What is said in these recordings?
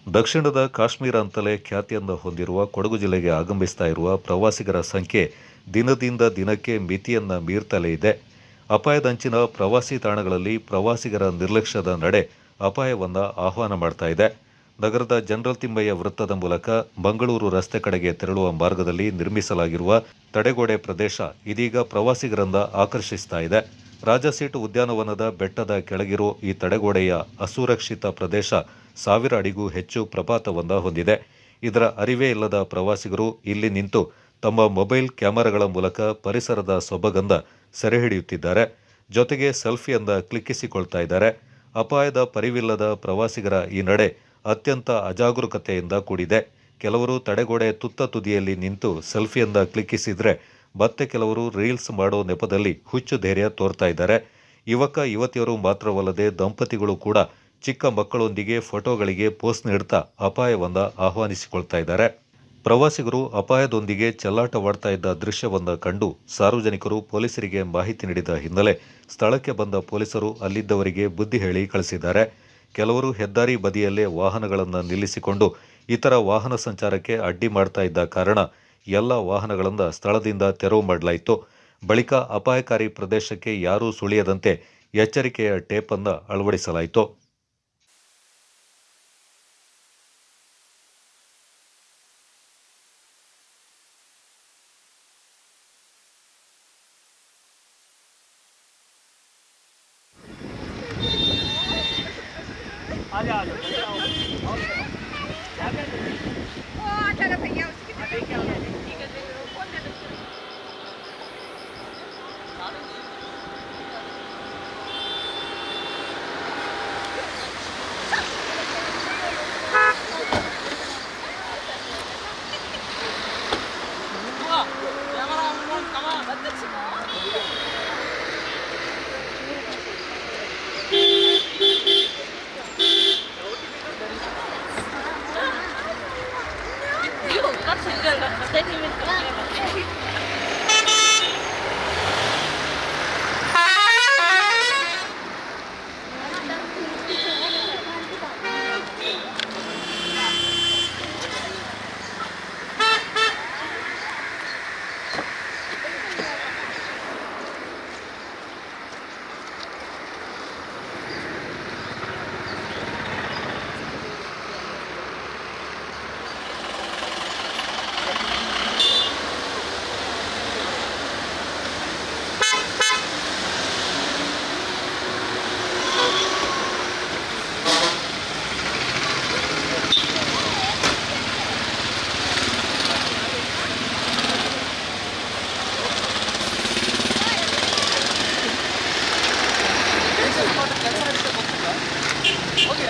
ದಕ್ಷಿಣದ ಕಾಶ್ಮೀರ ಅಂತಲೇ ಖ್ಯಾತಿಯನ್ನು ಹೊಂದಿರುವ ಕೊಡಗು ಜಿಲ್ಲೆಗೆ ಆಗಮಿಸ್ತಾ ಇರುವ ಪ್ರವಾಸಿಗರ ಸಂಖ್ಯೆ ದಿನದಿಂದ ದಿನಕ್ಕೆ ಮಿತಿಯನ್ನ ಮೀರ್ತಲೇ ಇದೆ. ಅಪಾಯದಂಚಿನ ಪ್ರವಾಸಿ ತಾಣಗಳಲ್ಲಿ ಪ್ರವಾಸಿಗರ ನಿರ್ಲಕ್ಷ್ಯದ ನಡೆ ಅಪಾಯವನ್ನ ಆಹ್ವಾನ ಮಾಡ್ತಾ ಇದೆ. ನಗರದ ಜನರಲ್ ತಿಮ್ಮಯ್ಯ ವೃತ್ತದ ಮೂಲಕ ಮಂಗಳೂರು ರಸ್ತೆ ಕಡೆಗೆ ತೆರಳುವ ಮಾರ್ಗದಲ್ಲಿ ನಿರ್ಮಿಸಲಾಗಿರುವ ತಡೆಗೋಡೆ ಪ್ರದೇಶ ಇದೀಗ ಪ್ರವಾಸಿಗರನ್ನ ಆಕರ್ಷಿಸ್ತಾ ಇದೆ. ರಾಜಸೀಟು ಉದ್ಯಾನವನದ ಬೆಟ್ಟದ ಕೆಳಗಿರೋ ಈ ತಡೆಗೋಡೆಯ ಅಸುರಕ್ಷಿತ ಪ್ರದೇಶ 1000 ಅಡಿಗೂ ಹೆಚ್ಚು ಪ್ರಪಾತವನ್ನ ಹೊಂದಿದೆ. ಇದರ ಅರಿವೇ ಇಲ್ಲದ ಪ್ರವಾಸಿಗರು ಇಲ್ಲಿ ನಿಂತು ತಮ್ಮ ಮೊಬೈಲ್ ಕ್ಯಾಮೆರಾಗಳ ಮೂಲಕ ಪರಿಸರದ ಸೊಬಗನ್ನ ಸೆರೆಹಿಡಿಯುತ್ತಿದ್ದಾರೆ. ಜೊತೆಗೆ ಸೆಲ್ಫಿಯನ್ನ ಕ್ಲಿಕ್ಕಿಸಿಕೊಳ್ತಾ ಇದ್ದಾರೆ. ಅಪಾಯದ ಪರಿವಿಲ್ಲದ ಪ್ರವಾಸಿಗರ ಈ ನಡೆ ಅತ್ಯಂತ ಅಜಾಗರೂಕತೆಯಿಂದ ಕೂಡಿದೆ. ಕೆಲವರು ತಡೆಗೋಡೆ ತುತ್ತ ತುದಿಯಲ್ಲಿ ನಿಂತು ಸೆಲ್ಫಿಯನ್ನ ಕ್ಲಿಕ್ಕಿಸಿದ್ರೆ ಮತ್ತೆ ಕೆಲವರು ರೀಲ್ಸ್ ಮಾಡೋ ನೆಪದಲ್ಲಿ ಹುಚ್ಚು ಧೈರ್ಯ ತೋರ್ತಾ ಇದ್ದಾರೆ. ಯುವಕ ಯುವತಿಯರು ಮಾತ್ರವಲ್ಲದೆ ದಂಪತಿಗಳು ಕೂಡ ಚಿಕ್ಕ ಮಕ್ಕಳೊಂದಿಗೆ ಫೋಟೋಗಳಿಗೆ ಪೋಸ್ಟ್ ನೀಡ್ತಾ ಅಪಾಯವನ್ನ ಆಹ್ವಾನಿಸಿಕೊಳ್ತಾ ಇದ್ದಾರೆ. ಪ್ರವಾಸಿಗರು ಅಪಾಯದೊಂದಿಗೆ ಚೆಲ್ಲಾಟವಾಡ್ತಾ ಇದ್ದ ದೃಶ್ಯವನ್ನ ಕಂಡು ಸಾರ್ವಜನಿಕರು ಪೊಲೀಸರಿಗೆ ಮಾಹಿತಿ ನೀಡಿದ ಹಿನ್ನೆಲೆ ಸ್ಥಳಕ್ಕೆ ಬಂದ ಪೊಲೀಸರು ಅಲ್ಲಿದ್ದವರಿಗೆ ಬುದ್ಧಿ ಹೇಳಿ ಕಳಿಸಿದ್ದಾರೆ. ಕೆಲವರು ಹೆದ್ದಾರಿ ಬದಿಯಲ್ಲೇ ವಾಹನಗಳನ್ನು ನಿಲ್ಲಿಸಿಕೊಂಡು ಇತರ ವಾಹನ ಸಂಚಾರಕ್ಕೆ ಅಡ್ಡಿ ಮಾಡ್ತಾ ಇದ್ದ ಕಾರಣ ಎಲ್ಲ ವಾಹನಗಳನ್ನು ಸ್ಥಳದಿಂದ ತೆರವು ಮಾಡಲಾಯಿತು. ಬಳಿಕ ಅಪಾಯಕಾರಿ ಪ್ರದೇಶಕ್ಕೆ ಯಾರೂ ಸುಳಿಯದಂತೆ ಎಚ್ಚರಿಕೆಯ ಟೇಪ್ ಅನ್ನು ಅಳವಡಿಸಲಾಯಿತು.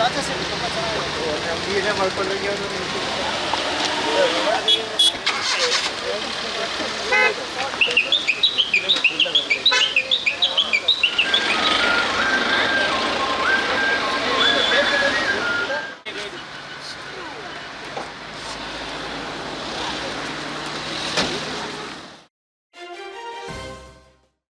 ರಾಜಸೇನೆ ತುಂಬ ಚೆನ್ನಾಗಿತ್ತು. ನಮ್ಗೆ ಏನೇ ಮಾಡ್ಕೊಂಡ್ರೆ